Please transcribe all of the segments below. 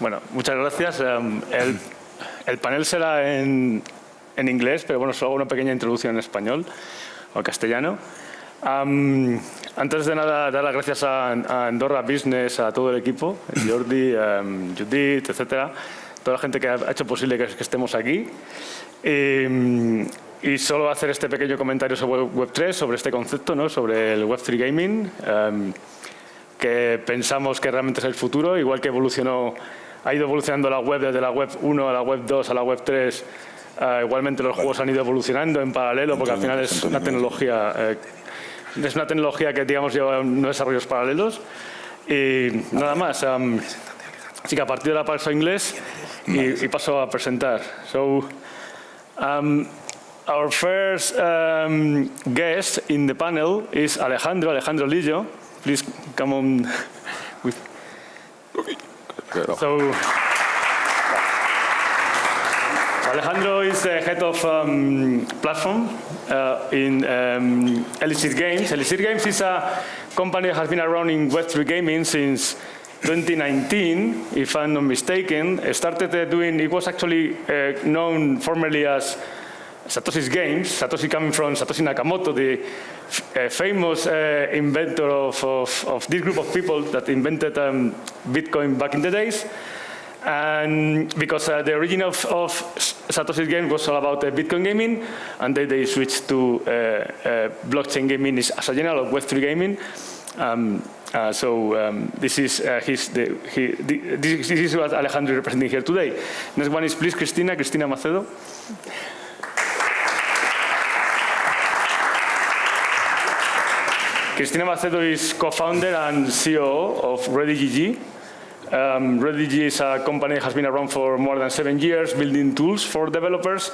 Bueno, muchas gracias. El panel será en inglés, pero bueno, solo hago una pequeña introducción en español o castellano. Antes de nada, dar las gracias a Andorra Business, a todo el equipo, Jordi, Judith, etcétera, toda la gente que ha hecho posible que estemos aquí. Y solo hacer este pequeño comentario sobre Web3, sobre este concepto, ¿no? Sobre el Web3 Gaming, que pensamos que realmente es el futuro, igual que ha ido evolucionando la web desde la web 1 a la web 2 a la web 3, igualmente los juegos han ido evolucionando en paralelo, porque al final es una tecnología que, digamos, lleva unos desarrollos paralelos. Y nada más. Así que a partir de ahora paso a inglés y paso a presentar. So, our first guest in the panel is Alejandro Lillo. Please come on with. So, Alejandro is the head of platform in Elixir Games. Elixir Games is a company that has been around in Web3 gaming since 2019, if I'm not mistaken. It was actually known formerly as Satoshi's Games. Satoshi coming from Satoshi Nakamoto, the famous inventor of this group of people that invented Bitcoin back in the days. And because the origin of Satoshi's Games was all about Bitcoin gaming, and then they switched to blockchain gaming as a general of Web3 gaming. This is what Alejandro is representing here today. Next one is please Cristina Macedo. Cristina Macedo is co-founder and CEO of ReadyGG. ReadyGG is a company that has been around for more than 7 years, building tools for developers.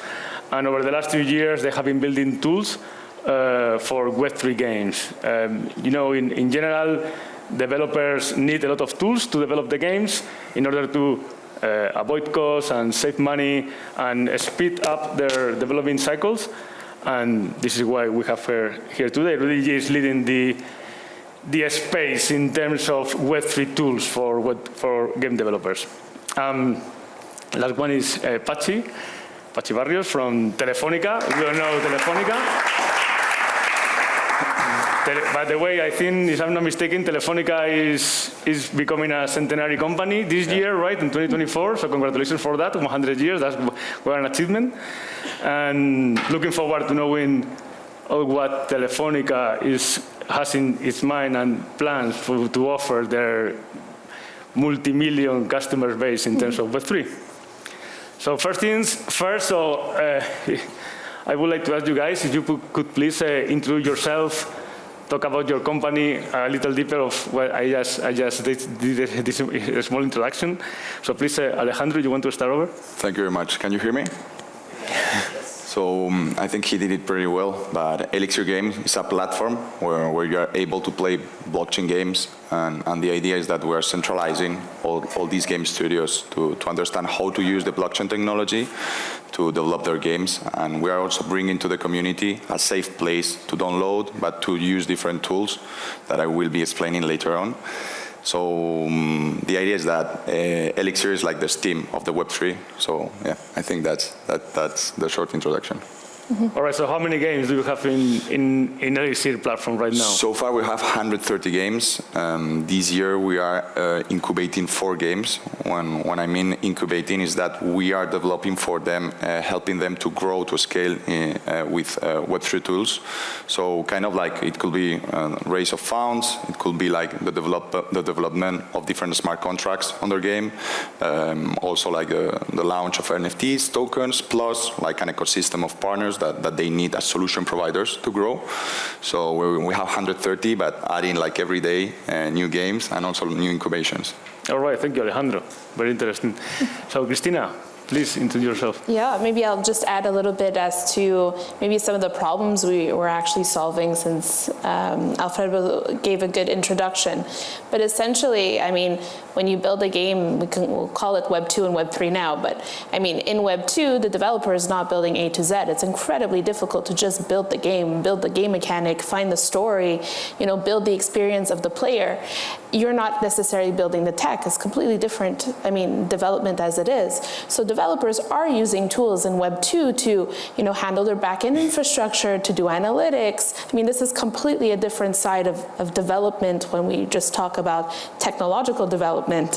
And over the last 2 years, they have been building tools for Web3 games. In general, developers need a lot of tools to develop the games in order to avoid costs and save money and speed up their developing cycles. And this is why we have her here today. ReadyGG is leading the space in terms of Web3 tools for game developers. Last one is Pachi Barrios from Telefónica. You don't know Telefónica. By the way, I think, if I'm not mistaken, Telefónica is becoming a centenary company this year, right, in 2024. So congratulations for that, 100 years. That's quite an achievement. And looking forward to knowing all what Telefónica has in its mind and plans to offer their multi-million customer base in terms of Web3. So first things first, I would like to ask you guys if you could please introduce yourself, talk about your company a little deeper of what I just did a small introduction. So please, Alejandro, you want to start over? Thank you very much. Can you hear me? So I think he did it pretty well, but Elixir Games is a platform where you are able to play blockchain games, and the idea is that we are centralizing all these game studios to understand how to use the blockchain technology to develop their games, and we are also bringing to the community a safe place to download, but to use different tools that I will be explaining later on. So the idea is that Elixir is like the Steam of the Web3. So yeah, I think that's the short introduction. Mm-hmm. All right, so how many games do you have in Elixir platform right now? So far we have 130 games. This year we are incubating 4 games. When I mean incubating is that we are developing for them, helping them to grow, to scale with Web3 tools. So kind of like it could be raise of funds, it could be like the development of different smart contracts on their game, also like the launch of NFTs, tokens, plus like an ecosystem of partners that they need as solution providers to grow. So we have 130, but adding like every day new games and also new incubations. All right, thank you, Alejandro. Very interesting. So, Cristina, please introduce yourself. Yeah, maybe I'll just add a little bit as to maybe some of the problems we were actually solving, since Alfredo gave a good introduction. But essentially, I mean, when you build a game, we'll call it Web 2 and Web 3 now, but I mean, in Web 2, the developer is not building A to Z. It's incredibly difficult to just build the game mechanic, find the story, build the experience of the player. You're not necessarily building the tech. It's completely different, development as it is. So developers are using tools in Web 2 to, handle their back-end infrastructure, to do analytics. This is completely a different side of development when we just talk about technological development.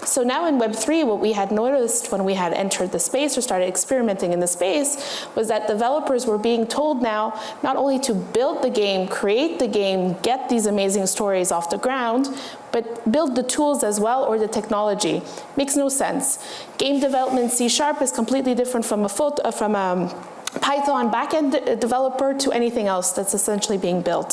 So now in Web 3, what we had noticed when we had entered the space or started experimenting in the space was that developers were being told now not only to build the game, create the game, get these amazing stories off the ground, but build the tools as well, or the technology. Makes no sense. Game development C# is completely different from a Python backend developer to anything else that's essentially being built.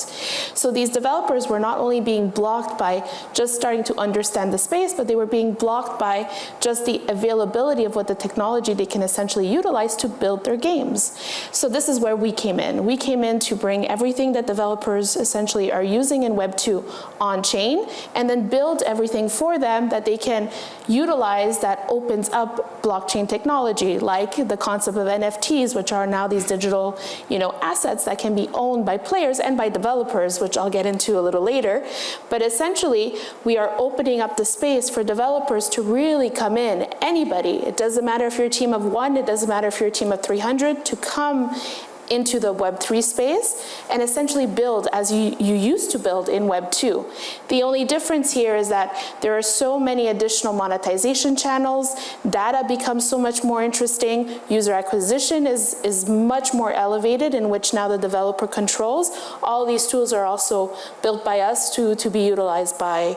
So these developers were not only being blocked by just starting to understand the space, but they were being blocked by just the availability of what the technology they can essentially utilize to build their games. So this is where we came in. We came in to bring everything that developers essentially are using in Web 2 on chain, and then build everything for them that they can utilize that opens up blockchain technology, like the concept of NFTs, which are now these digital, assets that can be owned by players and by developers, which I'll get into a little later. But essentially, we are opening up the space for developers to really come in. Anybody, it doesn't matter if you're a team of 1, it doesn't matter if you're a team of 300, to come into the Web 3 space and essentially build as you used to build in Web 2. The only difference here is that there are so many additional monetization channels, data becomes so much more interesting, user acquisition is much more elevated, in which now the developer controls. All these tools are also built by us to be utilized by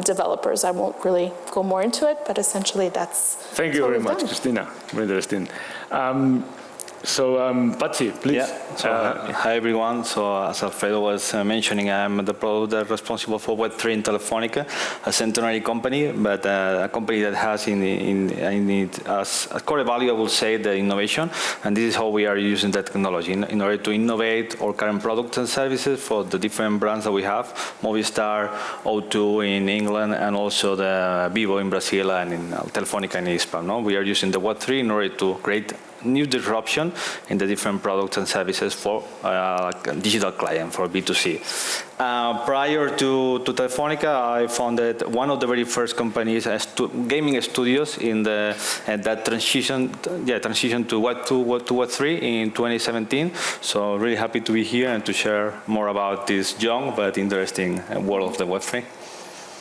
developers. I won't really go more into it, but essentially that's Thank you very much, Christina. Very interesting. So, Patsy, please. Yeah. So, hi everyone. So, as Alfredo was mentioning, I'm the product responsible for Web3 in Telefónica, a centenary company, but a company that has in it as a core value, I will say, the innovation. And this is how we are using that technology in order to innovate our current products and services for the different brands that we have, Movistar, O2 in England, and also the Vivo in Brazil, and in Telefónica in Spain. No? We are using the Web3 in order to create new disruption in the different products and services for digital client, for B2C. Prior to Telefónica, I founded one of the very first companies, gaming studios, in that transition to Web 2 to Web 3 in 2017. So really happy to be here and to share more about this young but interesting world of the Web 3.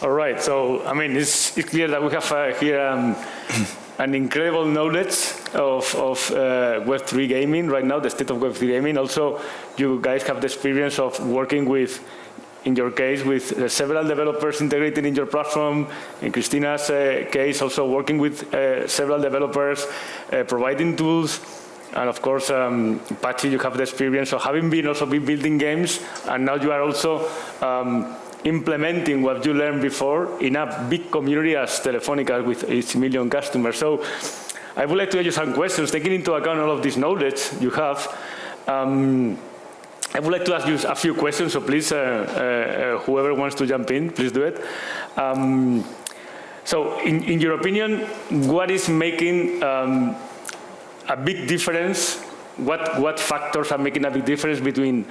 All right. So, it's clear that we have here an incredible knowledge of Web3 gaming right now, the state of Web3 gaming. Also, you guys have the experience of working with, in your case, with several developers integrated in your platform. In Christina's case, also working with several developers, providing tools. And of course, Pachi, you have the experience of having been building games, and now you are also implementing what you learned before in a big community as Telefónica with 8 million customers. So I would like to ask you some questions, taking into account all of this knowledge you have. I would like to ask you a few questions, so please, whoever wants to jump in, please do it. So in your opinion, what is making a big difference? What factors are making a big difference between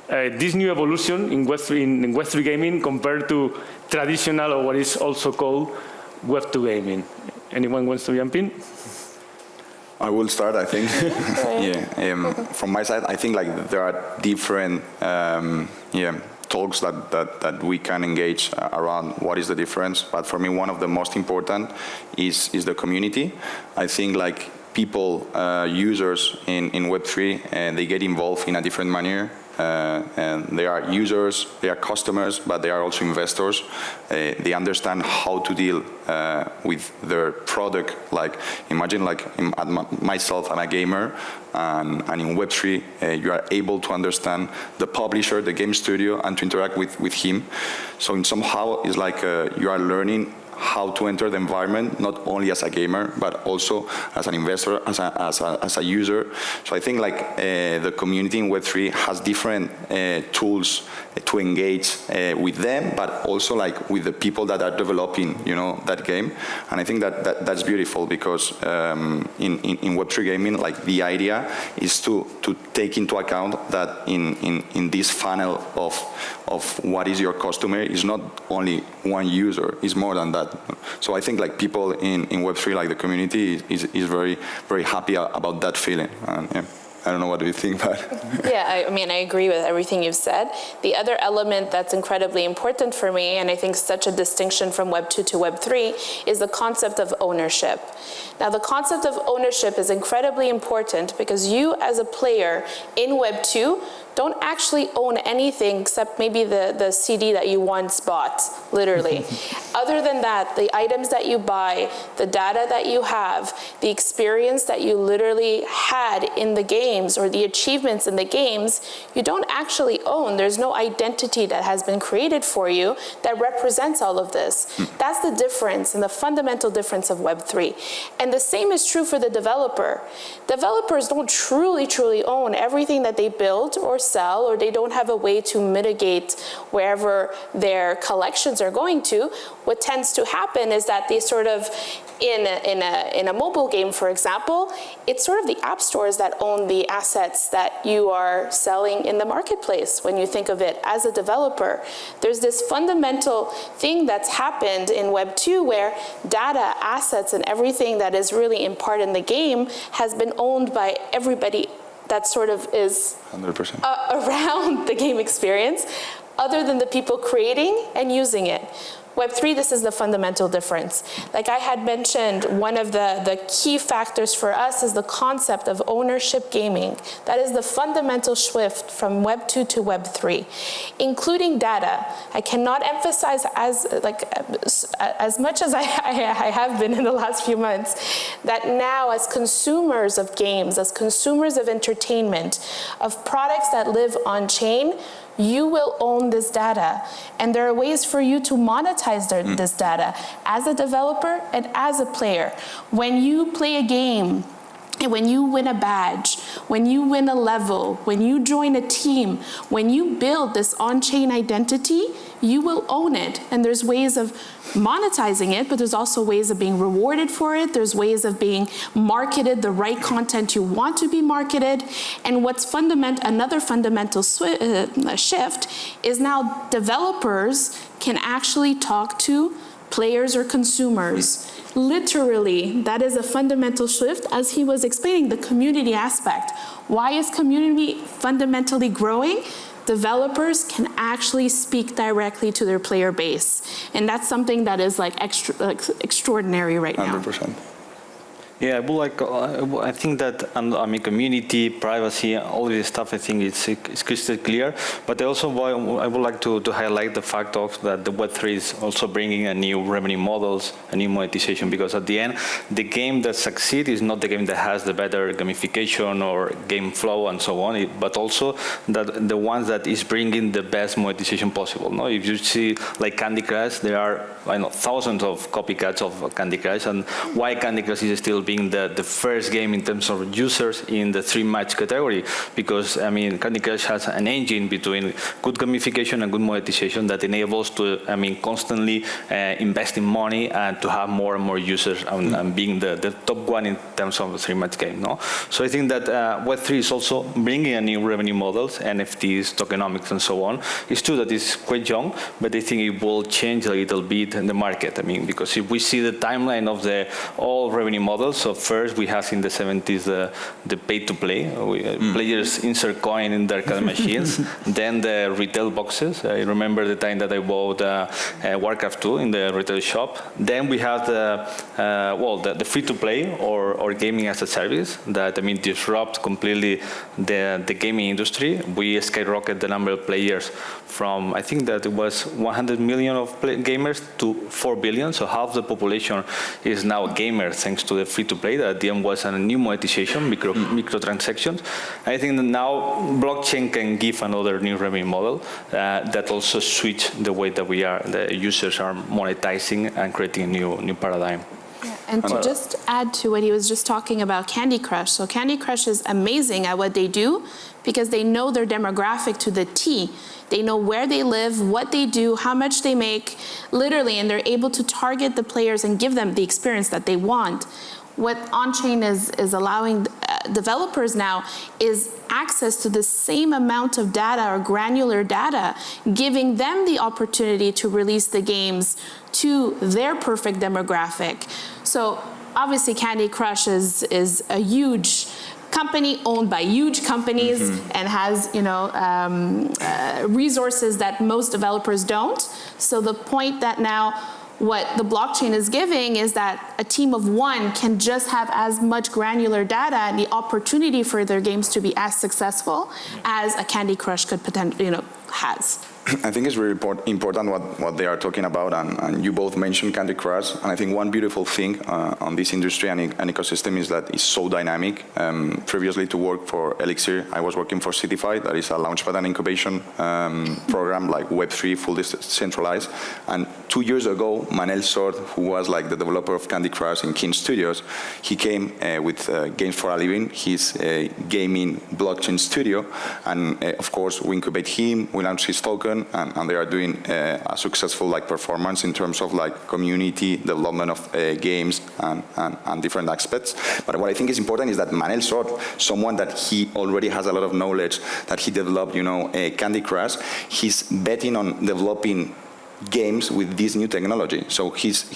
this new evolution in Web3 gaming compared to traditional, or what is also called Web2 gaming? Anyone wants to jump in? I will start, I think. From my side, I think there are different talks that we can engage around what is the difference. But for me, one of the most important is the community. I think people, users in Web3, and they get involved in a different manner. And they are users, they are customers, but they are also investors. They understand how to deal with their product. Imagine myself, I'm a gamer, and in Web3, you are able to understand the publisher, the game studio, and to interact with him. So somehow it's you are learning how to enter the environment, not only as a gamer, but also as an investor, as a user. So I think like the community in Web3 has different tools to engage with them, but also like with the people that are developing, you know, that game. And I think that's beautiful because in Web3 gaming, like the idea is to take into account that in this funnel of what is your customer is not only one user, it's more than that. So I think like people in Web3, like the community is very, very happy about that feeling. And, yeah. I don't know, what do you think, but... Yeah, I mean, I agree with everything you've said. The other element that's incredibly important for me, and I think such a distinction from Web 2 to Web 3, is the concept of ownership. Now, the concept of ownership is incredibly important because you, as a player in Web 2, don't actually own anything except maybe the CD that you once bought, literally. Other than that, the items that you buy, the data that you have, the experience that you literally had in the games or the achievements in the games, you don't actually own. There's no identity that has been created for you that represents all of this. That's the difference and the fundamental difference of Web3. And the same is true for the developer. Developers don't truly own everything that they build or sell, or they don't have a way to mitigate wherever their collections are going to. What tends to happen is that they sort of, in a mobile game, for example, it's sort of the app stores that own the assets that you are selling in the marketplace when you think of it as a developer. There's this fundamental thing that's happened in Web 2 where data, assets, and everything that is really in part in the game has been owned by everybody that sort of is 100%. Around the game experience, other than the people creating and using it. Web3, this is the fundamental difference. Like I had mentioned, one of the key factors for us is the concept of ownership gaming. That is the fundamental shift from Web 2 to Web 3, including data. I cannot emphasize as much as I have been in the last few months, that now as consumers of games, as consumers of entertainment, of products that live on chain, you will own this data. And there are ways for you to monetize this data as a developer and as a player. When you play a game, and when you win a badge, when you win a level, when you join a team, when you build this on-chain identity, you will own it. And there's ways of monetizing it, but there's also ways of being rewarded for it. There's ways of being marketed, the right content you want to be marketed. And what's another fundamental shift is now developers can actually talk to players or consumers. Literally, that is a fundamental shift. As he was explaining, the community aspect. Why is community fundamentally growing? Developers can actually speak directly to their player base. And that's something that is extraordinary right now. 100%. Yeah, I think that community, privacy, all this stuff, I think it's crystal clear. But I would like to highlight the fact of that the Web3 is also bringing a new revenue models, a new monetization, because at the end, the game that succeeds is not the game that has the better gamification or game flow and so on, but also that the ones that is bringing the best monetization possible. No, if you see like Candy Crush, there are thousands of copycats of Candy Crush, and why Candy Crush is still being the first game in terms of users in the 3-match category, because Candy Crush has an engine between good gamification and good monetization that enables to constantly invest in money and to have more and more users and being the top one in terms of the 3-match game. No, so I think that Web3 is also bringing a new revenue models, NFTs, tokenomics, and so on. It's true that it's quite young, but I think it will change a little bit in the market. Because if we see the timeline of all revenue models. So first we have in the 70s the pay-to-play. Players insert coin in their machines. Then the retail boxes. I remember the time that I bought Warcraft 2 in the retail shop. Then we have the free-to-play or gaming as a service that disrupt completely the gaming industry. We skyrocket the number of players from, I think that it was 100 million of gamers to 4 billion. So half the population is now gamers thanks to the free to play. That at the end was a new monetization, microtransactions. I think that now blockchain can give another new revenue model that also switch the way that the users are monetizing and creating a new paradigm. Yeah, and to just add to what he was just talking about Candy Crush. So Candy Crush is amazing at what they do because they know their demographic to the T. They know where they live, what they do, how much they make, literally, and they're able to target the players and give them the experience that they want. What on-chain is allowing developers now is access to the same amount of data or granular data, giving them the opportunity to release the games to their perfect demographic. So obviously Candy Crush is a huge company owned by huge companies and has resources that most developers don't. So the point that now what the blockchain is giving is that a team of one can just have as much granular data and the opportunity for their games to be as successful as a Candy Crush could potentially, has. I think it's really important what they are talking about, and you both mentioned Candy Crush, and I think one beautiful thing on this industry and ecosystem is that it's so dynamic. Previously to work for Elixir, I was working for Cityfy, that is a Launchpad and Incubation program, like web3, fully centralized, and 2 years ago, Manel Sort, who was like the developer of Candy Crush in King Studios, he came with Games for a Living, his gaming blockchain studio, and of course we incubate him, we launched his token, and they are doing a successful performance in terms of community development of games and different aspects. But what I think is important is that Manel Sort, someone that he already has a lot of knowledge, that he developed, Candy Crush, he's betting on developing games with this new technology. So he's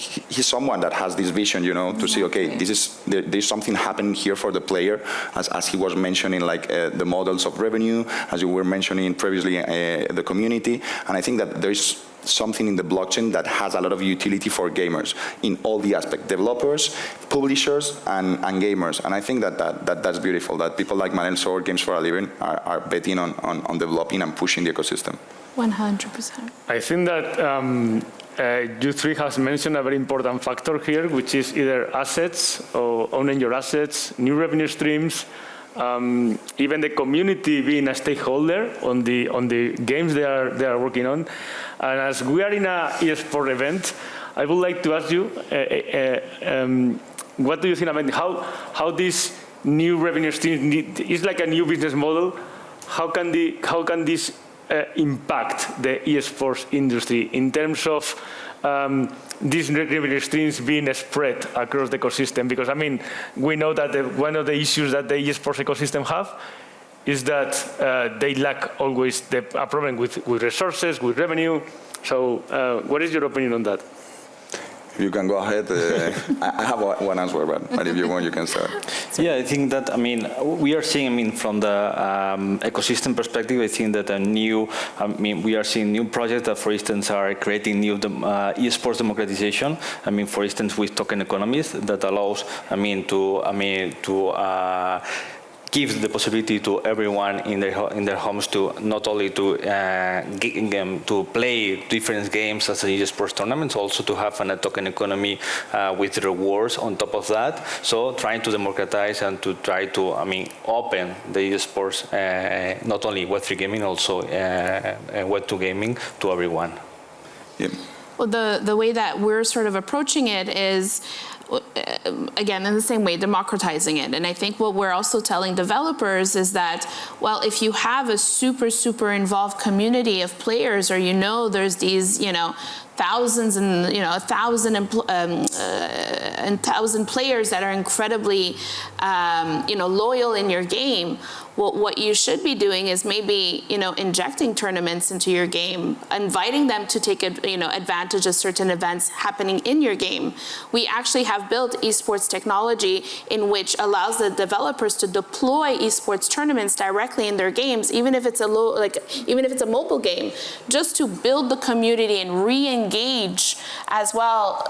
someone that has this vision, to see, okay, there's something happening here for the player, as he was mentioning, the models of revenue, as you were mentioning previously, the community. And I think that there's something in the blockchain that has a lot of utility for gamers in all the aspects, developers, publishers, and gamers. And I think that's beautiful, that people like Manel Sort, Games for a Living, are betting on developing and pushing the ecosystem. 100%. I think that you three has mentioned a very important factor here, which is either assets or owning your assets, new revenue streams, even the community being a stakeholder on the games they are working on. And as we are in a eSport event, I would like to ask you, what do you think about how this new revenue stream is like a new business model? How can this impact the eSports industry in terms of these revenue streams being spread across the ecosystem? Because we know that one of the issues that the eSports ecosystem have is that they lack always a problem with resources, with revenue. So what is your opinion on that? You can go ahead. I have one answer, but if you want, you can start. Yeah, I think that, we are seeing, from the ecosystem perspective, I think that we are seeing new projects that, for instance, are creating new esports democratization. For instance, with token economies that allows, to gives the possibility to everyone in their homes to not only to play different games as a esports tournaments, also to have a token economy with rewards on top of that. So trying to democratize and to try to open the esports, not only Web3 gaming, also Web2 gaming to everyone. Yeah. Well, the way that we're sort of approaching it is, again, in the same way, democratizing it. And I think what we're also telling developers is that, well, if you have a super involved community of players, or there's these, thousands and 1,000 players that are incredibly loyal in your game, what you should be doing is maybe injecting tournaments into your game, inviting them to take advantage of certain events happening in your game. We actually have built esports technology in which allows the developers to deploy esports tournaments directly in their games, even if it's a mobile game, just to build the community and re-engage as well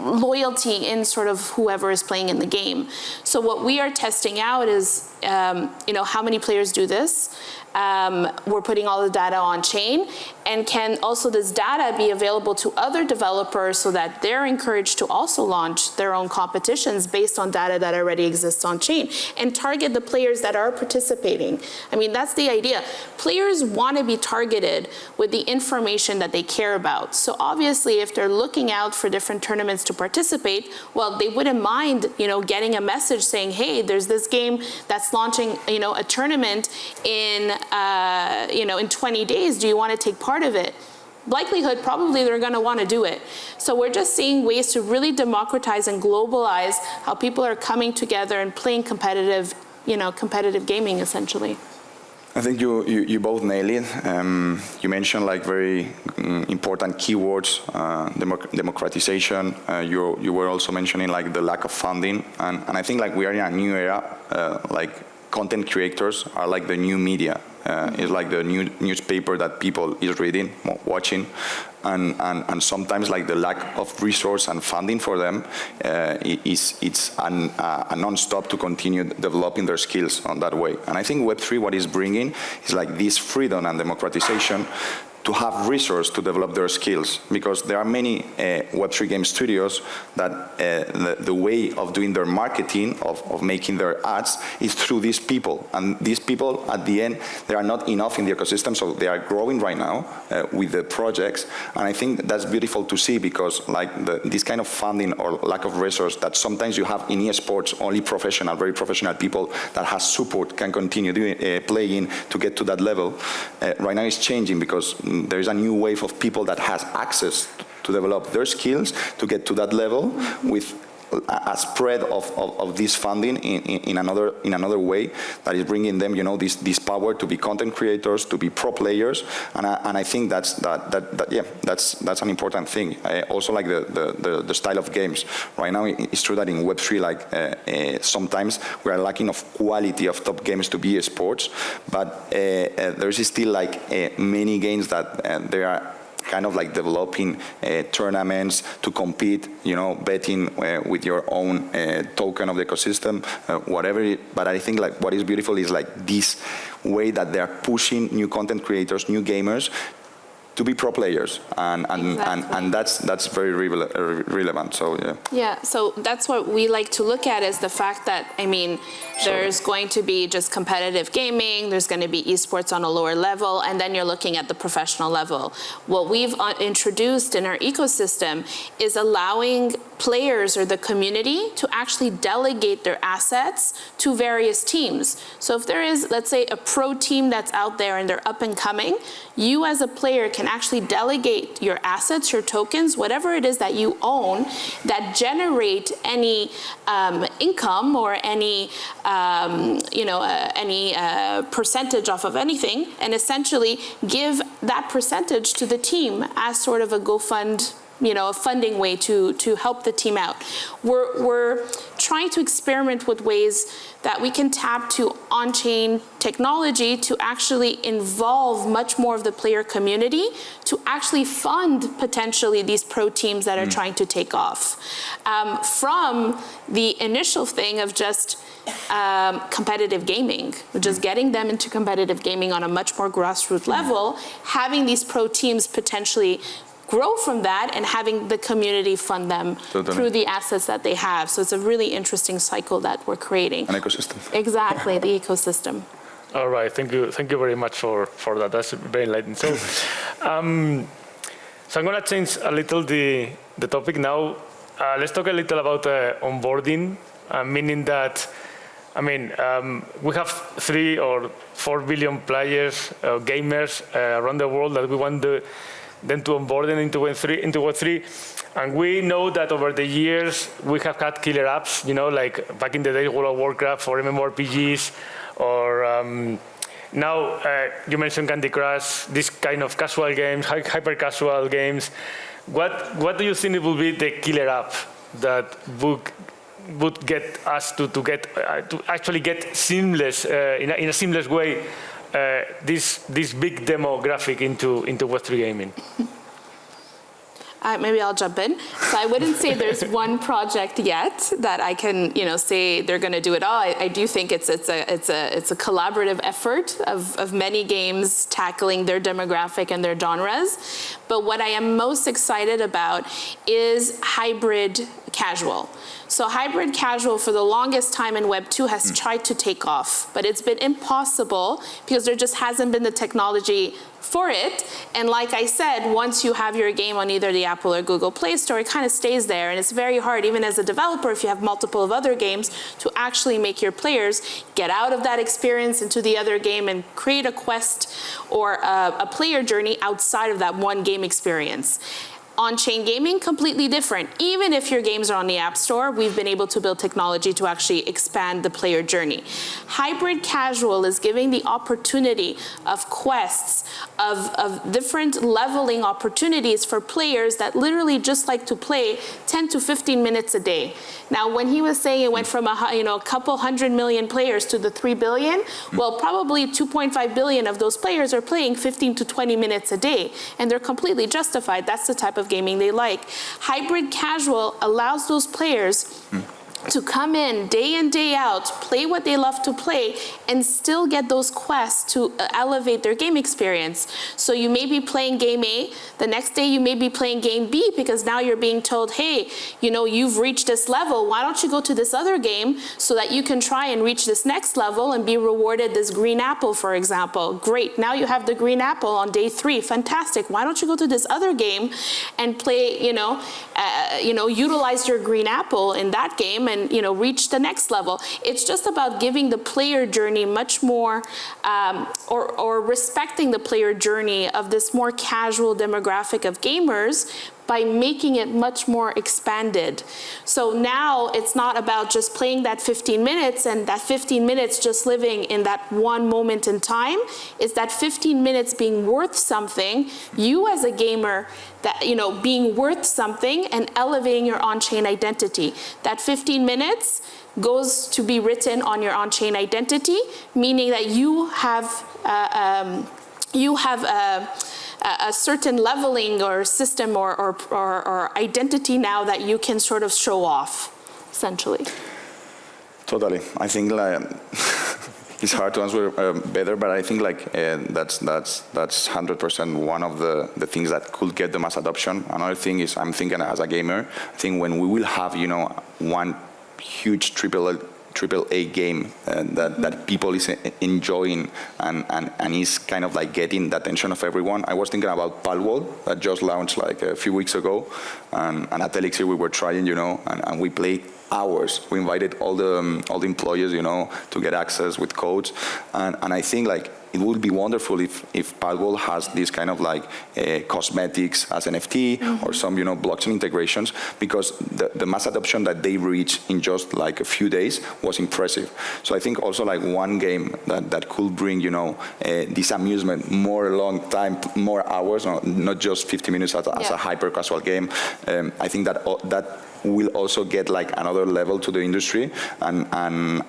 loyalty in sort of whoever is playing in the game. So what we are testing out is how many players do this, we're putting all the data on chain, and can also this data be available to other developers so that they're encouraged to also launch their own competitions based on data that already exists on chain, and target the players that are participating. I mean, that's the idea. Players want to be targeted with the information that they care about. So obviously, if they're looking out for different tournaments to participate, well, they wouldn't mind, getting a message saying, hey, there's this game that's launching, a tournament in, in 20 days. Do you want to take part of it? Likelihood, probably they're going to want to do it. So we're just seeing ways to really democratize and globalize how people are coming together and playing competitive gaming, essentially. I think you both nailed it. You mentioned like very important keywords, democratization. You were also mentioning like the lack of funding, and I think like we are in a new era. Like content creators are like the new media. It's like the new newspaper that people is reading, watching, and sometimes like the lack of resource and funding for them it's a non-stop to continue developing their skills on that way. And I think Web3 what is bringing is like this freedom and democratization to have resource to develop their skills, because there are many Web3 game studios that the way of doing their marketing, of making their ads, is through these people. And these people, at the end, they are not enough in the ecosystem, so they are growing right now with the projects. And I think that's beautiful to see, because like this kind of funding or lack of resource that sometimes you have in eSports, only professional, very professional people that has support can continue doing, playing to get to that level. Right now it's changing, because there is a new wave of people that has access to develop their skills to get to that level with a spread of this funding in another way that is bringing them, this power to be content creators, to be pro players, and I think that's an important thing. Also like the style of games. Right now, it's true that in Web3, like sometimes we are lacking of quality of top games to be eSports, but there is still like many games that they are kind of like developing tournaments to compete, betting with your own token of the ecosystem, whatever. But I think like what is beautiful is like this way that they are pushing new content creators, new gamers, to be pro players, and that's very relevant. So yeah. Yeah. So that's what we like to look at, is the fact that there's going to be just competitive gaming, there's going to be esports on a lower level, and then you're looking at the professional level. What we've introduced in our ecosystem is allowing players or the community to actually delegate their assets to various teams. So if there is, let's say, a pro team that's out there and they're up and coming, you as a player can actually delegate your assets, your tokens, whatever it is that you own that generate any income or any percentage off of anything, and essentially give that percentage to the team as sort of a a funding way to help the team out. We're trying to experiment with ways that we can tap to on-chain technology to actually involve much more of the player community to actually fund potentially these pro teams that are trying to take off. From the initial thing of just competitive gaming, just getting them into competitive gaming on a much more grassroots level, having these pro teams potentially grow from that, and having the community fund them through the assets that they have. So it's a really interesting cycle that we're creating. An ecosystem. Exactly, the ecosystem. All right, thank you very much for that. That's very enlightening. So, so I'm going to change a little the topic now. Let's talk a little about onboarding, meaning that, we have 3 or 4 billion players, gamers around the world that we want then to onboard them into Web3. And we know that over the years, we have had killer apps, like back in the day, World of Warcraft for MMORPGs, or now you mentioned Candy Crush, this kind of casual games, hyper casual games. What do you think it will be the killer app that would get us to actually get seamless, in a seamless way, this big demographic into Web3 gaming? maybe I'll jump in. So I wouldn't say there's one project yet that I can, say they're going to do it all. I do think it's a collaborative effort of many games tackling their demographic and their genres. But what I am most excited about is hybrid casual. So hybrid casual for the longest time in Web2 has tried to take off, but it's been impossible because there just hasn't been the technology for it. And like I said, once you have your game on either the Apple or Google Play Store, it kind of stays there. And it's very hard, even as a developer, if you have multiple of other games, to actually make your players get out of that experience into the other game and create a quest or a player journey outside of that one game experience. On-chain gaming, completely different. Even if your games are on the App Store, we've been able to build technology to actually expand the player journey. Hybrid casual is giving the opportunity of quests, of different leveling opportunities for players that literally just like to play 10 to 15 minutes a day. Now, when he was saying it went from a couple 100 million players to the 3 billion, well, probably 2.5 billion of those players are playing 15 to 20 minutes a day, and they're completely justified. That's the type of gaming they like. Hybrid casual allows those players to come in day out, play what they love to play, and still get those quests to elevate their game experience. So you may be playing game A, the next day you may be playing game B because now you're being told, hey, you've reached this level, why don't you go to this other game so that you can try and reach this next level and be rewarded this green apple, for example. Great, now you have the green apple on day 3, fantastic. Why don't you go to this other game and play, utilize your green apple in that game and reach the next level. It's just about giving the player journey much more, or respecting the player journey of this more casual demographic of gamers by making it much more expanded. So now it's not about just playing that 15 minutes and that 15 minutes just living in that one moment in time. It's that 15 minutes being worth something, you as a gamer, that being worth something and elevating your on-chain identity. That 15 minutes goes to be written on your on-chain identity, meaning that you have a certain leveling or system or identity now that you can sort of show off, essentially. Totally. I think it's hard to answer better, but I think that's 100% one of the things that could get the mass adoption. Another thing is, I'm thinking as a gamer, I think when we will have one huge AAA game that people is enjoying and is kind of getting the attention of everyone. I was thinking about Palworld that just launched a few weeks ago, and at Elixir we were trying, and we played hours. We invited all the employees, to get access with codes, and I think it would be wonderful if Palworld has this kind of cosmetics as NFT or some blockchain integrations, because the mass adoption that they reached in just a few days was impressive. So I think also one game that could bring this amusement more long time, more hours, not just 50 minutes as a hyper casual game. I think that will also get another level to the industry, and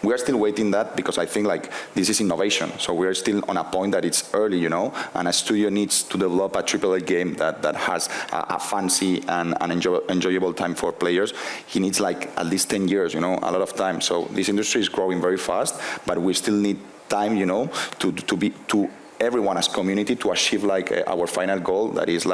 we are still waiting that, because I think this is innovation. So we are still on a point that it's early, and a studio needs to develop a AAA game that has a fancy and enjoyable time for players. He needs at least 10 years, a lot of time. So this industry is growing very fast, but we still need time, to everyone as community to achieve our final goal, that is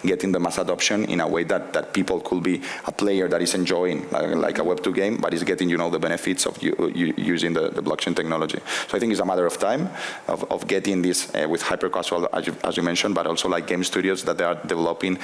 getting the mass adoption in a way that people could be a player that is enjoying a Web2 game, but is getting the benefits of using the blockchain technology. So I think it's a matter of time of getting this with hyper casual, as you mentioned, but also game studios that they are developing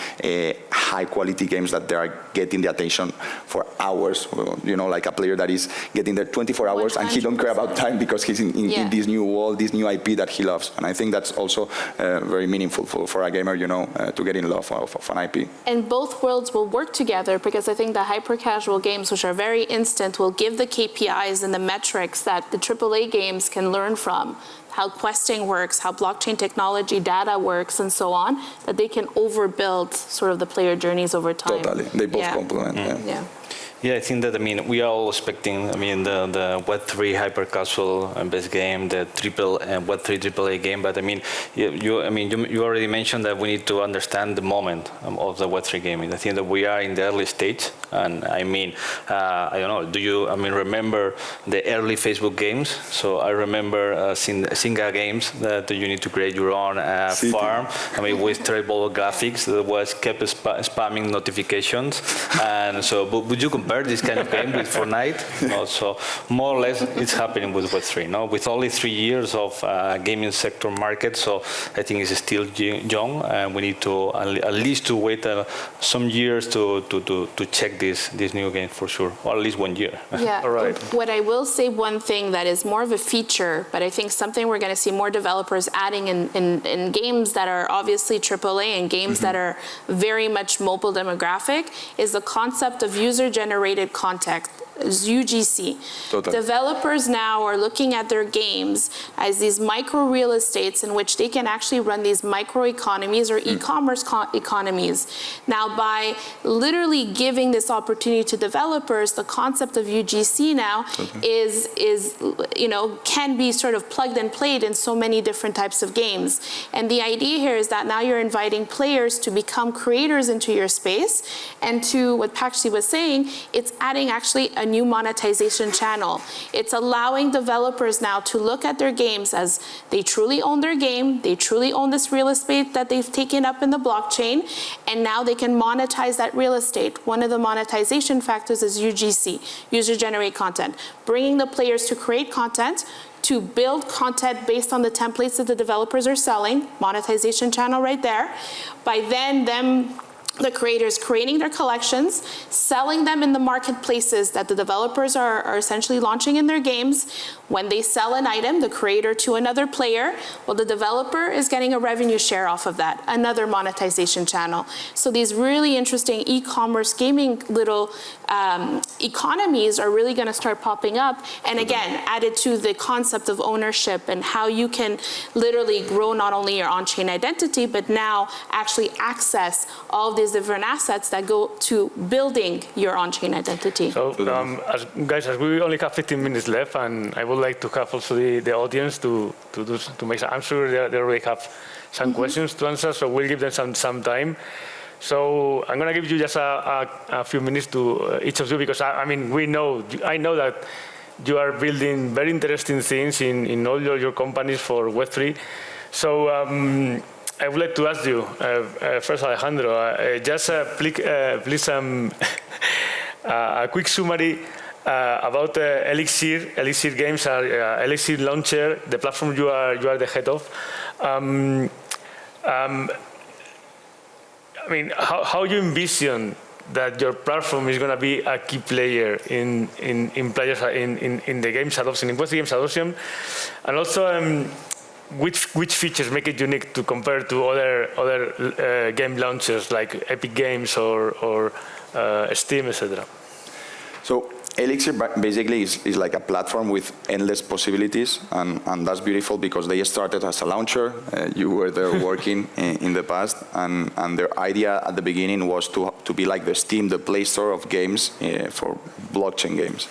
high quality games that they are getting the attention for hours. A player that is getting there 24 hours 100%. And he don't care about time because he's in this new world, this new IP that he loves. And I think that's also very meaningful for a gamer, to get in love of an IP. And both worlds will work together, because I think the hyper-casual games, which are very instant, will give the KPIs and the metrics that the AAA games can learn from, how questing works, how blockchain technology data works, and so on, that they can overbuild sort of the player journeys over time. Totally. They both complement. Yeah. Yeah, I think that, we are all expecting, the Web3 hyper-casual based game, the Web3 AAA game, but you already mentioned that we need to understand the moment of the Web3 gaming. I think that we are in the early stage, and I don't know, do you, remember the early Facebook games? So I remember Singa games that you need to create your own farm, with terrible graphics that was kept spamming notifications, and so, but would you compare this kind of game with Fortnite? No, so more or less it's happening with Web3, no? With only 3 years of gaming sector market, so I think it's still young, and we need to at least to wait some years to check this new game for sure, or at least 1 year. Yeah. All right. What I will say, one thing that is more of a feature, but I think something we're going to see more developers adding in games that are obviously AAA and games that are very much mobile demographic, is the concept of user-generated content, UGC. Totally. Developers now are looking at their games as these micro real estates in which they can actually run these micro economies or e-commerce economies. Now, by literally giving this opportunity to developers, the concept of UGC now is can be sort of plugged and played in so many different types of games. And the idea here is that now you're inviting players to become creators into your space, and to what Pakshi was saying, it's adding actually a new monetization channel. It's allowing developers now to look at their games as they truly own their game, they truly own this real estate that they've taken up in the blockchain, and now they can monetize that real estate. One of the monetization factors is UGC, user-generated content, bringing the players to create content, to build content based on the templates that the developers are selling, monetization channel right there. By then, the creators creating their collections, selling them in the marketplaces that the developers are essentially launching in their games. When they sell an item, the creator to another player, well, the developer is getting a revenue share off of that, another monetization channel. So these really interesting e-commerce gaming little economies are really going to start popping up. And again, added to the concept of ownership and how you can literally grow not only your on-chain identity, but now actually access all of these different assets that go to building your on-chain identity. So, as we only have 15 minutes left, and I would like to have also the audience to make some, I'm sure they already have some questions to answer, so we'll give them some time. So I'm going to give you just a few minutes to each of you, because I know that you are building very interesting things in all your companies for Web3. So I would like to ask you, first Alejandro, just please a quick summary about Elixir Games, Elixir Launcher, the platform you are the head of. How you envision that your platform is going to be a key player in players in the games adoption, in Web3 games adoption, and also which features make it unique to compare to other game launchers like Epic Games or Steam, etc. So Elixir basically is like a platform with endless possibilities, and that's beautiful because they started as a launcher. You were there working in the past, and their idea at the beginning was to be like the Steam, the Play Store of games for blockchain games.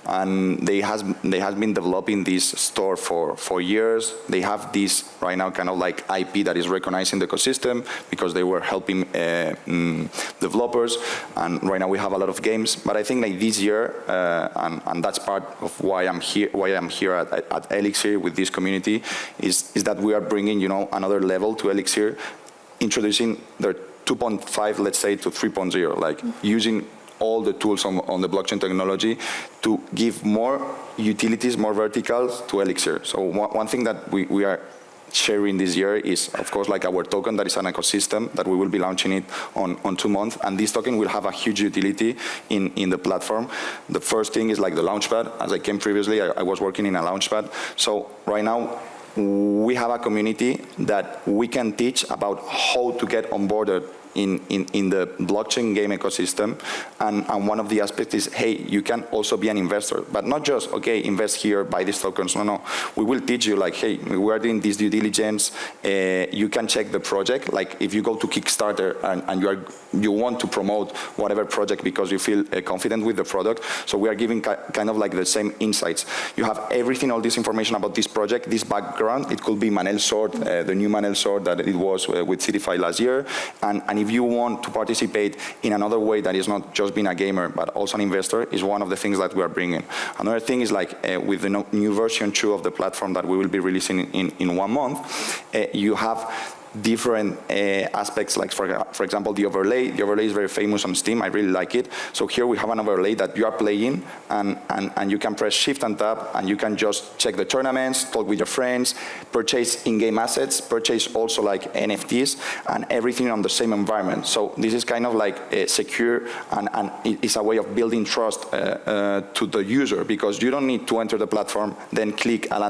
And they has been developing this store for years. They have this right now kind of like IP that is recognized in the ecosystem because they were helping developers, and right now we have a lot of games. But I think like this year, and that's part of why I'm here at Elixir with this community, is that we are bringing another level to Elixir, introducing their 2.5, let's say, to 3.0, like using all the tools on the blockchain technology to give more utilities, more verticals to Elixir. So one thing that we are sharing this year is, of course, like our token that is an ecosystem that we will be launching it on 2 months, and this token will have a huge utility in the platform. The first thing is like the Launchpad. As I came previously, I was working in a Launchpad. So right now, we have a community that we can teach about how to get onboarded in the blockchain game ecosystem, and one of the aspects is, hey, you can also be an investor, but not just, okay, invest here, buy these tokens. No. We will teach you, like, hey, we are doing this due diligence. You can check the project. Like, if you go to Kickstarter and you want to promote whatever project because you feel confident with the product, so we are giving kind of like the same insights. You have everything, all this information about this project, this background. It could be Manel's sword, the new Manel's sword that it was with Cityfy last year. And if you want to participate in another way that is not just being a gamer, but also an investor, is one of the things that we are bringing. Another thing is, like, with the new version 2 of the platform that we will be releasing in 1 month, you have different aspects, like for example the overlay. The overlay is very famous on Steam. I really like it. So here we have an overlay that you are playing, and you can press shift and tab, and you can just check the tournaments, talk with your friends, purchase in-game assets, purchase also like NFTs, and everything on the same environment. So this is kind of like secure, and it's a way of building trust to the user, because you don't need to enter the platform, then click a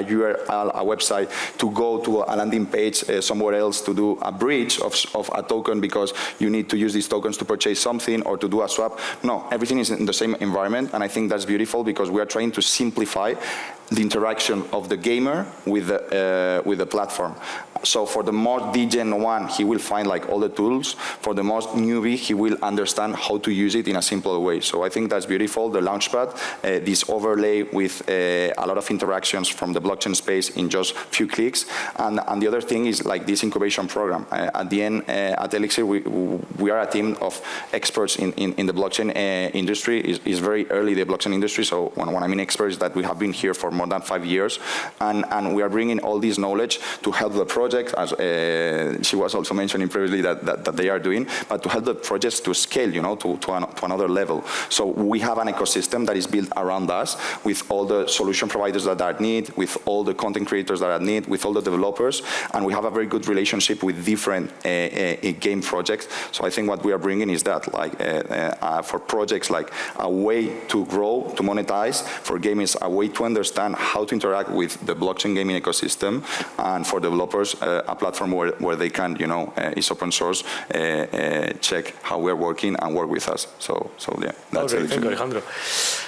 URL, a website, to go to a landing page somewhere else to do a bridge of a token because you need to use these tokens to purchase something or to do a swap. No, everything is in the same environment, and I think that's beautiful because we are trying to simplify the interaction of the gamer with the platform. So for the more degen one, he will find like all the tools. For the most newbie, he will understand how to use it in a simple way. So I think that's beautiful. The Launchpad, this overlay with a lot of interactions from the blockchain space in just few clicks. And the other thing is like this incubation program. At the end, at Elixir, we are a team of experts in the blockchain industry. Is very early, the blockchain industry. So when I mean experts, that we have been here for more than 5 years, and we are bringing all this knowledge to help the project, as she was also mentioning previously that they are doing, but to help the projects to scale, to another level. So we have an ecosystem that is built around us with all the solution providers that are needed, with all the content creators that are needed, with all the developers, and we have a very good relationship with different game projects. So I think what we are bringing is that, like, for projects, like a way to grow, to monetize, for gamers, a way to understand how to interact with the blockchain gaming ecosystem, and for developers, a platform where they can, is open source, check how we're working and work with us. So yeah, that's it. Thank you, Alejandro.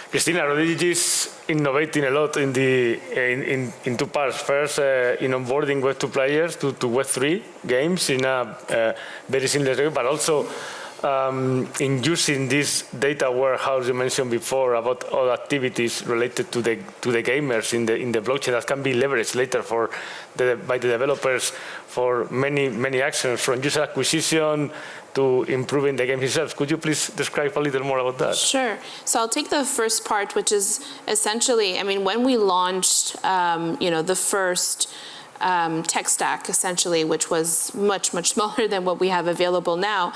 Cristina, RODONA is innovating a lot in two parts. First, in onboarding Web2 players to Web3 games in a very similar way, but also in using this data warehouse you mentioned before about all activities related to the gamers in the blockchain that can be leveraged later by the developers for many actions, from user acquisition to improving the game itself. Could you please describe a little more about that? Sure. So I'll take the first part, which is essentially, when we launched, the first tech stack, essentially, which was much smaller than what we have available now.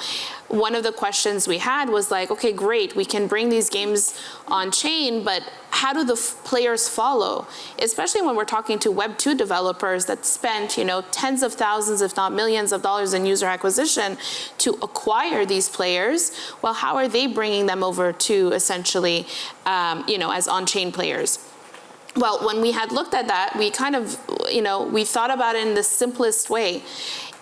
One of the questions we had was like, okay, great, we can bring these games on chain, but how do the players follow? Especially when we're talking to Web2 developers that spent, tens of thousands, if not millions of dollars in user acquisition to acquire these players. Well, how are they bringing them over to essentially, as on-chain players? Well, when we had looked at that, we kind of, we thought about it in the simplest way.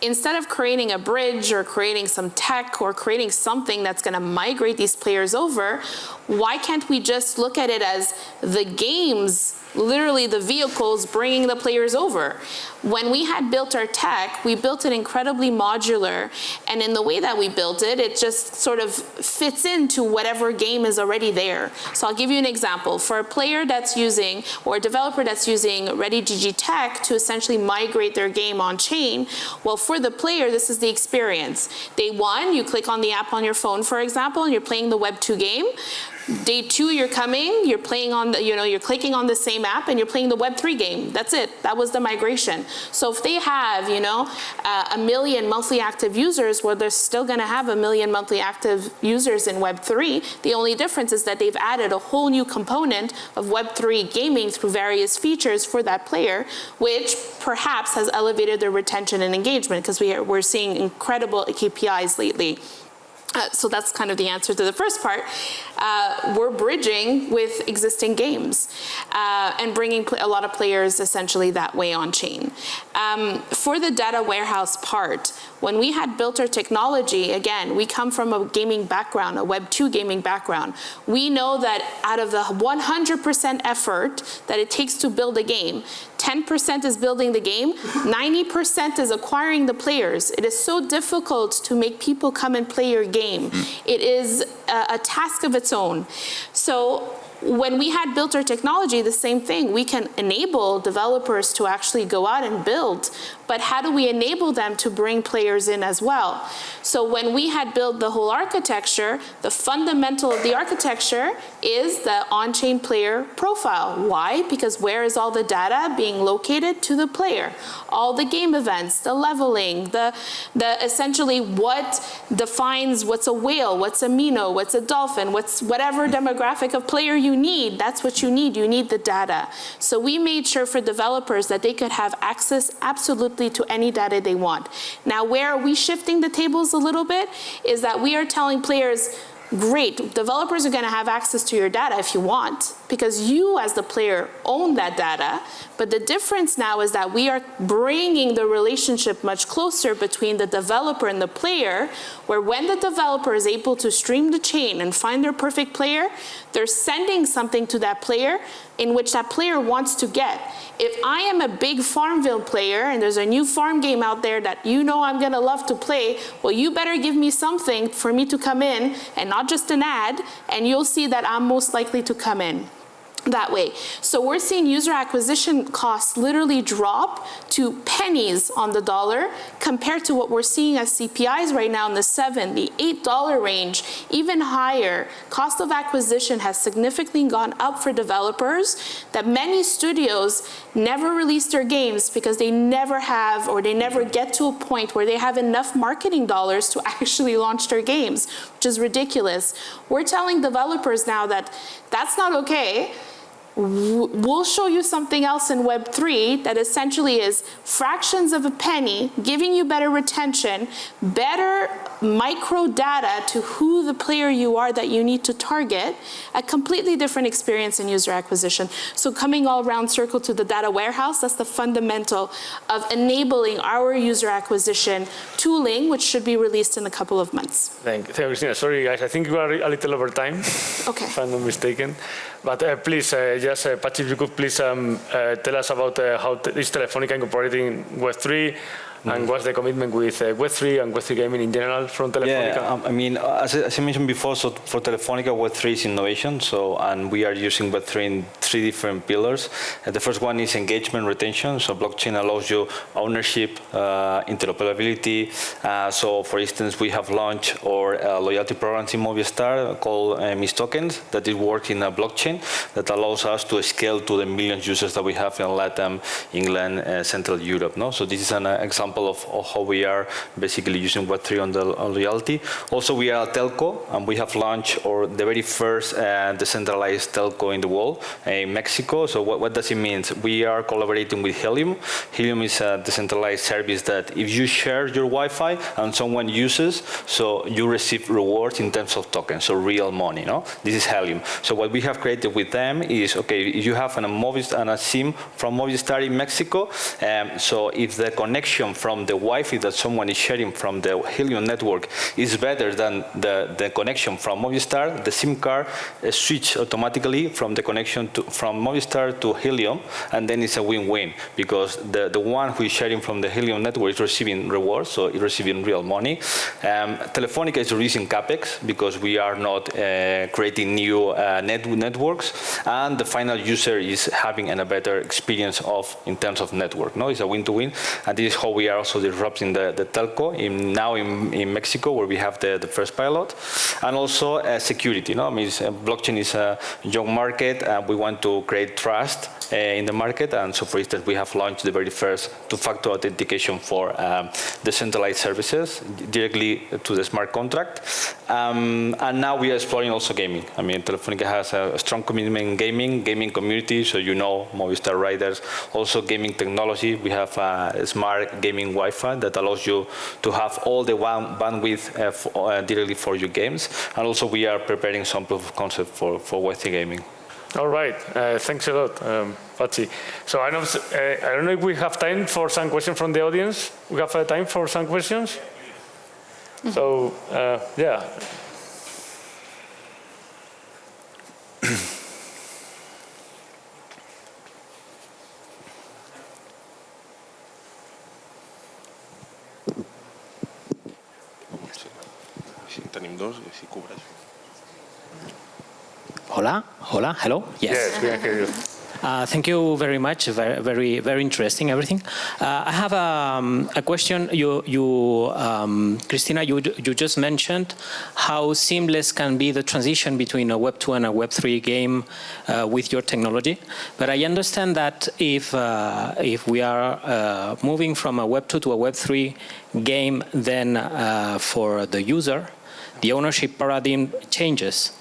Instead of creating a bridge or creating some tech or creating something that's going to migrate these players over, why can't we just look at it as the games, literally the vehicles bringing the players over? When we had built our tech, we built it incredibly modular, and in the way that we built it, it just sort of fits into whatever game is already there. So I'll give you an example. For a player that's using, or a developer that's using ReadyGG tech to essentially migrate their game on chain, well, for the player, this is the experience. Day one, you click on the app on your phone, for example, and you're playing the Web2 game. Day two, you're coming, you're playing on the, you're clicking on the same app and you're playing the Web3 game. That's it. That was the migration. So if they have, 1 million monthly active users, well, they're still going to have 1 million monthly active users in Web3. The only difference is that they've added a whole new component of Web3 gaming through various features for that player, which perhaps has elevated their retention and engagement, because we're seeing incredible KPIs lately. So that's kind of the answer to the first part. We're bridging with existing games and bringing a lot of players essentially that way on chain. For the data warehouse part, when we had built our technology, again, we come from a gaming background, a Web2 gaming background. We know that out of the 100% effort that it takes to build a game, 10% is building the game, 90% is acquiring the players. It is so difficult to make people come and play your game. It is a task of its own. So when we had built our technology, the same thing. We can enable developers to actually go out and build, but how do we enable them to bring players in as well? So when we had built the whole architecture, the fundamental of the architecture is the on-chain player profile. Why? Because where is all the data being located? To the player. All the game events, the leveling, the essentially what defines what's a whale, what's a minnow, what's a dolphin, what's whatever demographic of player you need, that's what you need. You need the data. So we made sure for developers that they could have access absolutely to any data they want. Now, where are we shifting the tables a little bit is that we are telling players, great, developers are going to have access to your data if you want, because you as the player own that data. But the difference now is that we are bringing the relationship much closer between the developer and the player, where when the developer is able to stream the chain and find their perfect player, they're sending something to that player in which that player wants to get. If I am a big Farmville player and there's a new farm game out there that you know I'm gonna love to play, well, you better give me something for me to come in and not just an ad, and you'll see that I'm most likely to come in that way. So we're seeing user acquisition costs literally drop to pennies on the dollar compared to what we're seeing as CPIs right now in the $7, the $8 range, even higher. Cost of acquisition has significantly gone up for developers that many studios never release their games because they never have, or they never get to a point where they have enough marketing dollars to actually launch their games, which is ridiculous. We're telling developers now that that's not okay. We'll show you something else in Web3 that essentially is fractions of a penny, giving you better retention, better micro data to who the player you are that you need to target, a completely different experience in user acquisition. So coming all around circle to the data warehouse, that's the fundamental of enabling our user acquisition tooling, which should be released in a couple of months. Thank you, Christina. Sorry, guys, I think we are a little over time, Okay. if I'm not mistaken. But please, Pachi, if you could please tell us about how is Telefónica incorporating Web3, and what's the commitment with Web3 and Web3 gaming in general from Telefónica? Yeah, I mean, as I mentioned before, so for Telefónica, Web3 is innovation. So, and we are using Web3 in 3 different pillars. The first one is engagement retention. So blockchain allows you ownership, interoperability. So for instance, we have launched our loyalty programs in Movistar called Mis Tokens that is working in a blockchain that allows us to scale to the million users that we have in Latin, England, Central Europe. No? So this is an example of how we are basically using Web3 on the loyalty. Also, we are a telco, and we have launched the very first decentralized telco in the world in Mexico. So what does it mean? We are collaborating with Helium. Helium is a decentralized service that if you share your Wi-Fi and someone uses, so you receive rewards in terms of tokens, so real money. No, this is Helium. So what we have created with them is, okay, if you have a SIM from Movistar in Mexico, so if the connection from the Wi-Fi that someone is sharing from the Helium network is better than the connection from Movistar, the SIM card switch automatically from the connection from Movistar to Helium, and then it's a win-win because the one who is sharing from the Helium network is receiving rewards, so it's receiving real money. Telefónica is reducing capex because we are not creating new networks, and the final user is having a better experience in terms of network. No, it's a win-to-win, and this is how we are also disrupting the telco now in Mexico, where we have the first pilot, and also security. No, I mean, blockchain is a young market, and we want to create trust in the market. And so, for instance, we have launched the very first two-factor authentication for decentralized services directly to the smart contract. And now we are exploring also gaming. I mean, Telefónica has a strong commitment in gaming community, so you know, Movistar riders, also gaming technology. We have a smart gaming Wi-Fi that allows you to have all the bandwidth directly for your games. And also we are preparing some proof of concept for web3 gaming. All right, thanks a lot, Pachi. So I don't know if we have time for some questions from the audience. We have time for some questions? So, yeah. Tenim dos, i si cobreix. Hola, hello. Yes, we can hear you. Thank you very much. Very interesting, everything. I have a question. Cristina, you just mentioned how seamless can be the transition between a Web 2 and a Web 3 game with your technology. But I understand that if we are moving from a Web 2 to a Web 3 game, then for the user, the ownership paradigm changes.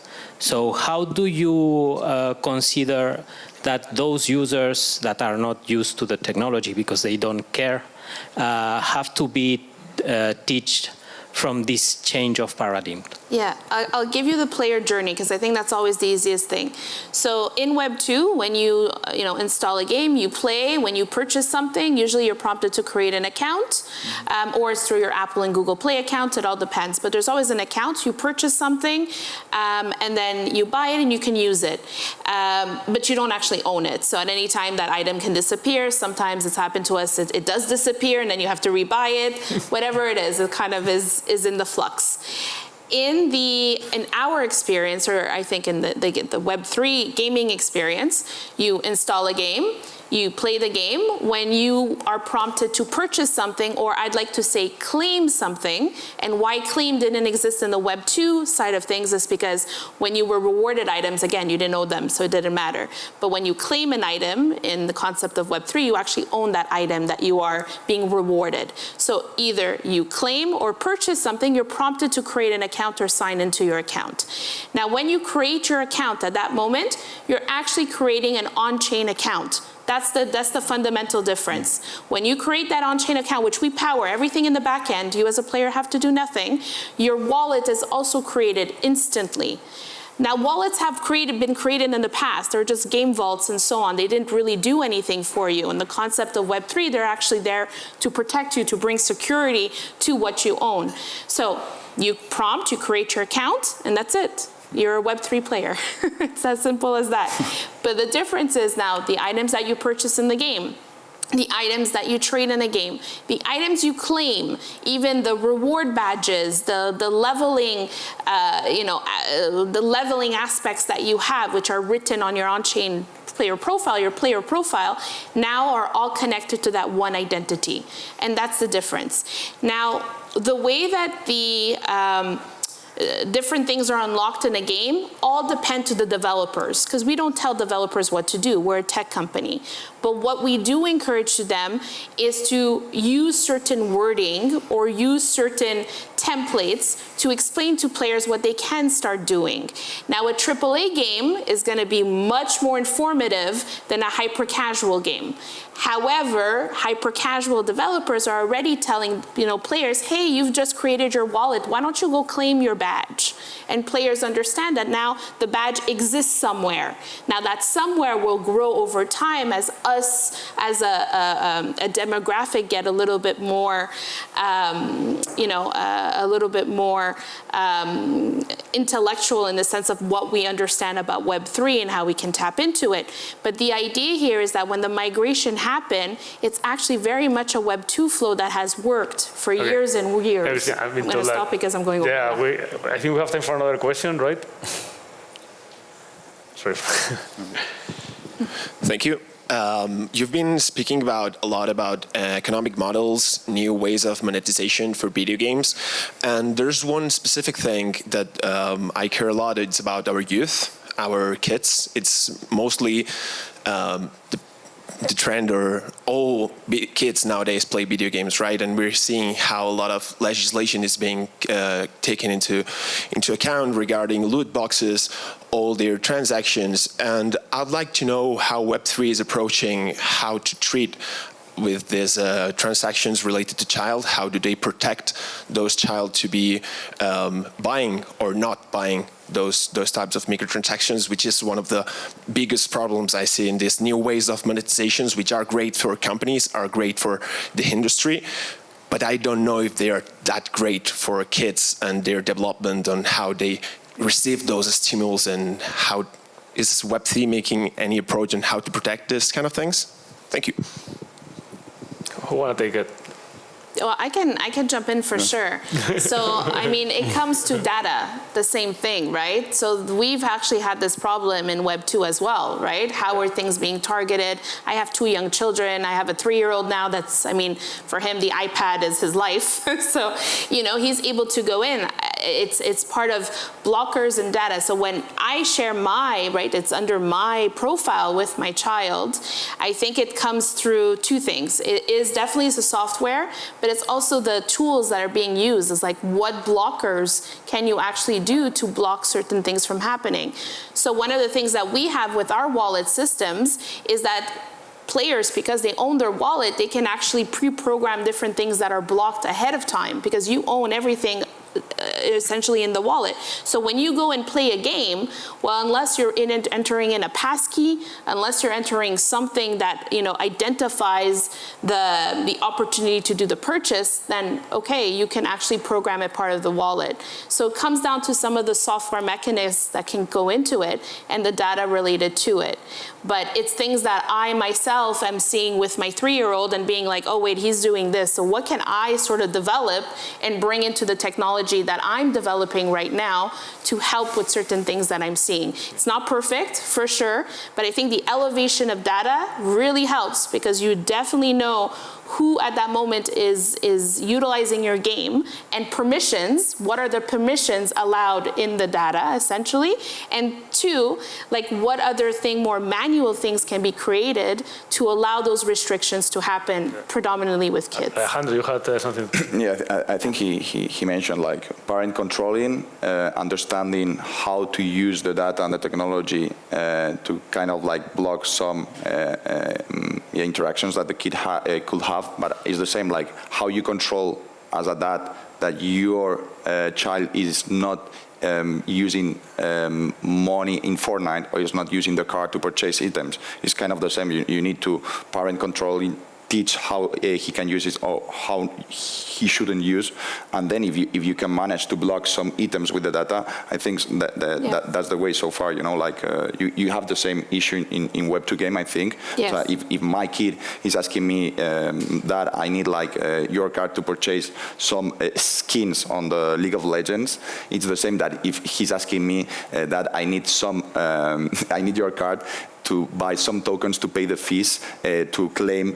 So how do you consider that those users that are not used to the technology because they don't care have to be taught from this change of paradigm? Yeah, I'll give you the player journey because I think that's always the easiest thing. So in Web 2, when you install a game, you play. When you purchase something, usually you're prompted to create an account, or it's through your Apple and Google Play account. It all depends. But there's always an account. You purchase something, and then you buy it and you can use it. But you don't actually own it. So at any time, that item can disappear. Sometimes it's happened to us. It does disappear, and then you have to rebuy it. Whatever it is kind of is in the flux. In our experience, or I think in the Web3 gaming experience, you install a game, you play the game. When you are prompted to purchase something, or I'd like to say claim something, and why claim didn't exist in the Web 2 side of things is because when you were rewarded items, again, you didn't own them, so it didn't matter. But when you claim an item in the concept of Web 3, you actually own that item that you are being rewarded. So either you claim or purchase something, you're prompted to create an account or sign into your account. Now, when you create your account at that moment, you're actually creating an on-chain account. That's the fundamental difference. When you create that on-chain account, which we power everything in the back end, you as a player have to do nothing, your wallet is also created instantly. Now, wallets have been created in the past. They're just game vaults and so on. They didn't really do anything for you. In the concept of Web3, they're actually there to protect you, to bring security to what you own. So you create your account, and that's it. You're a Web3 player. It's as simple as that. But the difference is now the items that you purchase in the game, the items that you trade in a game, the items you claim, even the reward badges, the leveling, the leveling aspects that you have, which are written on your on-chain player profile, now are all connected to that one identity. And that's the difference. Now, the way that the different things are unlocked in a game all depend to the developers, because we don't tell developers what to do. We're a tech company. But what we do encourage to them is to use certain wording or use certain templates to explain to players what they can start doing. Now, a AAA game is going to be much more informative than a hyper-casual game. However, hyper-casual developers are already telling players, hey, you've just created your wallet. Why don't you go claim your badge? And players understand that now the badge exists somewhere. Now that somewhere will grow over time as us as a demographic get a little bit more, intellectual in the sense of what we understand about Web3 and how we can tap into it. But the idea here is that when the migration happen, it's actually very much a Web 2 flow that has worked for years and years. I'm going to stop because I'm going over. Yeah, I think we have time for another question, right? Sorry. Thank you. You've been speaking a lot about economic models, new ways of monetization for video games, and there's one specific thing that I care a lot. It's about our youth. our kids. It's mostly the trend, or all kids nowadays play video games, right? And we're seeing how a lot of legislation is being taken into account regarding loot boxes, all their transactions. And I'd like to know how Web3 is approaching how to treat with these transactions related to child. How do they protect those child to be buying or not buying those types of microtransactions, which is one of the biggest problems I see in these new ways of monetizations, which are great for companies, are great for the industry, but I don't know if they are that great for kids and their development on how they receive those stimuli, and how is Web3 making any approach on how to protect this kind of things? Thank you. Who want to take it? Well, I can jump in for sure. So, I mean, it comes to data, the same thing, right? So we've actually had this problem in Web 2 as well, right? How are things being targeted? I have 2 young children. I have a 3-year-old now that's, I mean, for him, the iPad is his life. So, you know, he's able to go in. It's part of blockers and data. So when I share right, it's under my profile with my child, I think it comes through 2 things. It is definitely the software, but it's also the tools that are being used. It's like, what blockers can you actually do to block certain things from happening? So one of the things that we have with our wallet systems is that players, because they own their wallet, they can actually pre-program different things that are blocked ahead of time, because you own everything essentially in the wallet. So when you go and play a game, well, unless you're entering in a passkey, unless you're entering something that, you know, identifies the opportunity to do the purchase, then okay, you can actually program it part of the wallet. So it comes down to some of the software mechanisms that can go into it and the data related to it. But it's things that I myself am seeing with my 3-year-old and being like, oh wait, he's doing this. So what can I sort of develop and bring into the technology that I'm developing right now to help with certain things that I'm seeing? It's not perfect, for sure, but I think the elevation of data really helps, because you definitely know who at that moment is utilizing your game, and permissions, what are the permissions allowed in the data, essentially, and 2, like what other more manual things can be created to allow those restrictions to happen predominantly with kids. Alejandro, you had something. Yeah, I think he mentioned like parent controlling, understanding how to use the data and the technology to kind of like block some interactions that the kid could have, but it's the same like how you control as a dad that your child is not using money in Fortnite, or is not using the card to purchase items. It's kind of the same. You need to parent controlling, teach how he can use it or how he shouldn't use, and then if you can manage to block some items with the data, I think that's the way so far. You know, like you have the same issue in Web 2 game. I think. Yes. So if my kid is asking me that I need like your card to purchase some skins on the League of Legends, it's the same that if he's asking me that I need some I need your card to buy some tokens to pay the fees to claim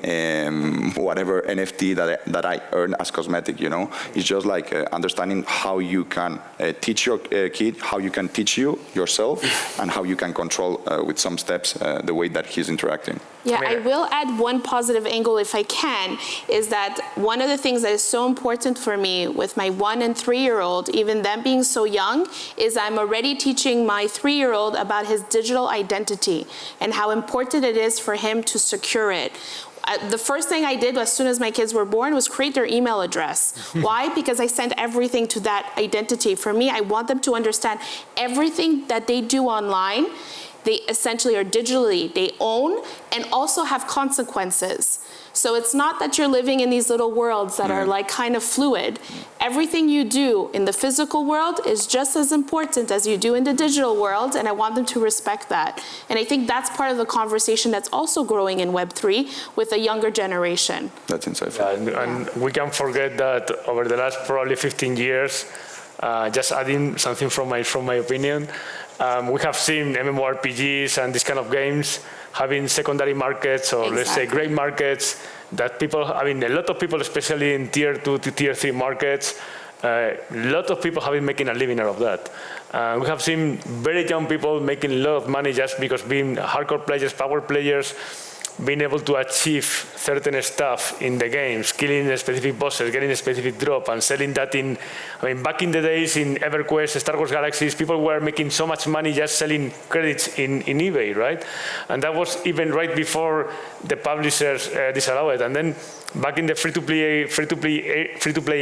whatever NFT that I earn as cosmetic, you know. It's just like understanding how you can teach your kid, how you can teach yourself, and how you can control with some steps the way that he's interacting. Yeah, I will add one positive angle if I can, is that one of the things that is so important for me with my 1- and 3-year-old, even them being so young, is I'm already teaching my 3-year-old about his digital identity and how important it is for him to secure it. The first thing I did as soon as my kids were born was create their email address. Why? Because I sent everything to that identity. For me, I want them to understand everything that they do online, they essentially are digitally, they own, and also have consequences. So it's not that you're living in these little worlds that are like kind of fluid. Everything you do in the physical world is just as important as you do in the digital world, and I want them to respect that. And I think that's part of the conversation that's also growing in Web3 with a younger generation. That's insightful. Yeah, and we can't forget that over the last probably 15 years, just adding something from my opinion, we have seen MMORPGs and these kind of games having secondary markets, or let's say great markets that people, I mean, a lot of people, especially in tier 2 to tier 3 markets, a lot of people have been making a living out of that. We have seen very young people making a lot of money just because being hardcore players, power players, being able to achieve certain stuff in the games, killing specific bosses, getting a specific drop, and selling that in, I mean, back in the days in EverQuest, Star Wars Galaxies, people were making so much money just selling credits in eBay, right? And that was even right before the publishers disallowed it. And then back in the free-to-play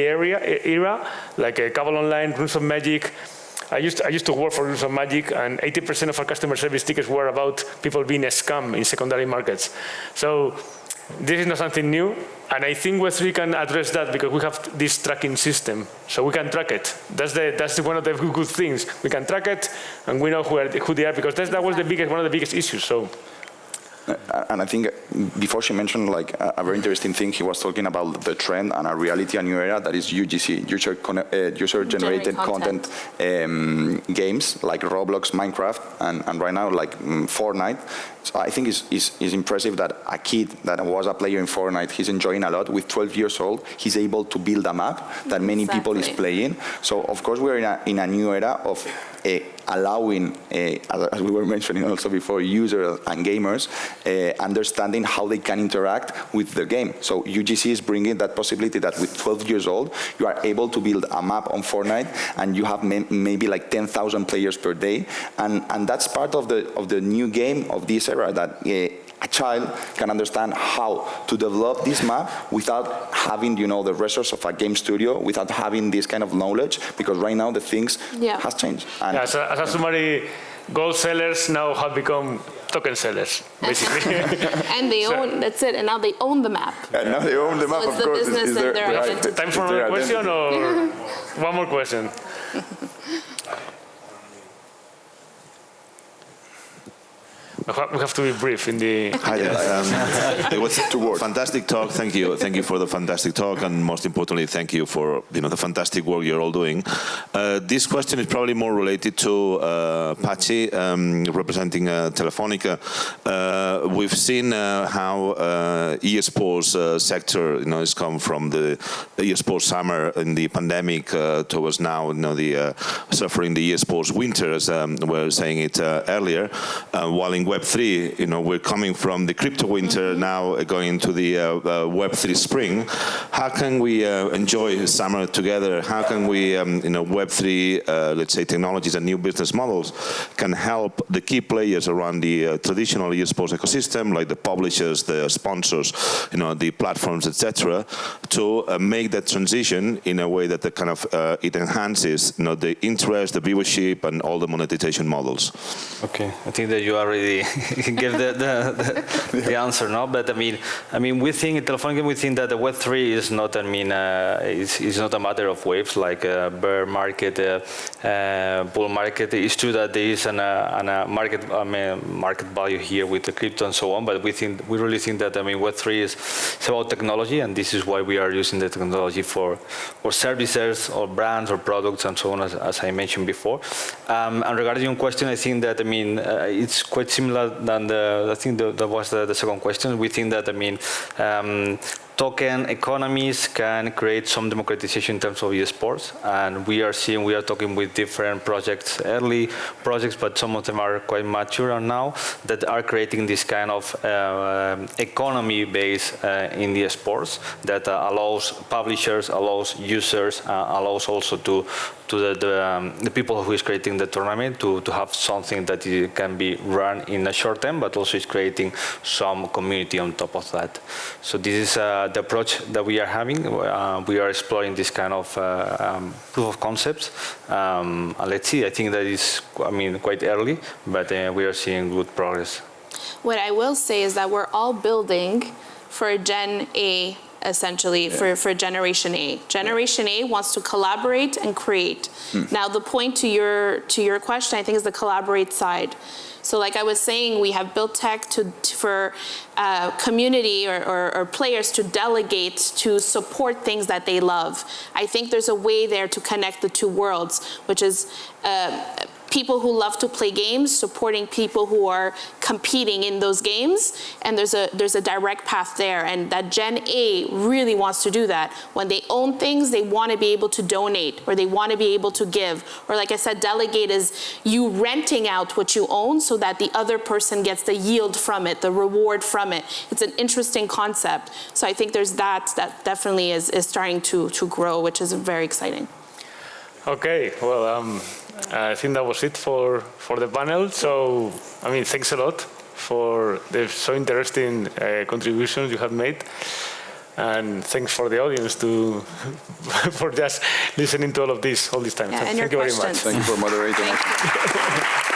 era, like Cabal Online, Runes of Magic, I used to work for Runes of Magic, and 80% of our customer service tickets were about people being scammed in secondary markets. So this is not something new, and I think Web3 can address that because we have this tracking system, so we can track it. That's one of the good things. We can track it, and we know who they are, because that was one of the biggest issues. So. And I think before she mentioned like a very interesting thing, he was talking about the trend and a reality, a new era, that is UGC, user-generated content games like Roblox, Minecraft, and right now like Fortnite. So I think it's impressive that a kid that was a player in Fortnite, he's enjoying a lot. With 12 years old, he's able to build a map that many people is playing. So of course we're in a new era of allowing, as we were mentioning also before, users and gamers understanding how they can interact with the game. So UGC is bringing that possibility that with 12 years old, you are able to build a map on Fortnite, and you have maybe like 10,000 players per day, and that's part of the new game of this era, that a child can understand how to develop this map without having, you know, the resource of a game studio, without having this kind of knowledge, because right now the things has changed. And yeah, so as a summary, gold sellers now have become token sellers, basically. And they own, that's it, and now they own the map. And now they own the map, So it's of course. the business and their identity. Time for another question, or one more question? We have to be brief in the... It was a fantastic talk. Thank you for the fantastic talk, and most importantly, thank you for the fantastic work you're all doing. This question is probably more related to Pachi, representing Telefonica. We've seen how eSports sector, has come from the eSports summer in the pandemic towards now, the suffering the eSports winter, as we were saying it earlier, while in Web3, we're coming from the crypto winter now going into the Web3 spring. How can we enjoy summer together? How can we, Web3, let's say, technologies and new business models can help the key players around the traditional eSports ecosystem, like the publishers, the sponsors, the platforms, etc., to make that transition in a way that it enhances, the interest, the viewership, and all the monetization models. Okay, I think that you already gave the answer, no? But I mean, we think at Telefonica, we think that the Web3 is not, is not a matter of waves like bear market, bull market. It's true that there is a market value here with the crypto and so on, but we really think that Web3 is about technology, and this is why we are using the technology for services or brands or products and so on, as I mentioned before. And regarding your question, I think that it's quite similar than I think that was the second question. We think that token economies can create some democratization in terms of eSports, and we are talking with different projects, early projects, but some of them are quite mature now, that are creating this kind of economy base in the eSports that allows publishers, allows users, allows also to the people who is creating the tournament to have something that can be run in a short term, but also is creating some community on top of that. So this is the approach that we are having. We are exploring this kind of proof of concepts. Let's see. I think that is, quite early, but we are seeing good progress. What I will say is that we're all building for Gen A, essentially, for Generation A. Generation A wants to collaborate and create. Now, the point to your question, I think, is the collaborate side. So like I was saying, we have built tech for community or players to delegate, to support things that they love. I think there's a way there to connect the two worlds, which is people who love to play games supporting people who are competing in those games, and there's a direct path there, and that Gen A really wants to do that. When they own things, they want to be able to donate, or they want to be able to give, or like I said, delegate is you renting out what you own so that the other person gets the yield from it, the reward from it. It's an interesting concept. So I think there's that definitely is starting to grow, which is very exciting. Okay, well, I think that was it for the panel. So, I mean, thanks a lot for the so interesting contributions you have made. And thanks for the audience for just listening to all of this all this time. Yeah, So and thank your you very much. questions. Thank you for moderating. Thank you.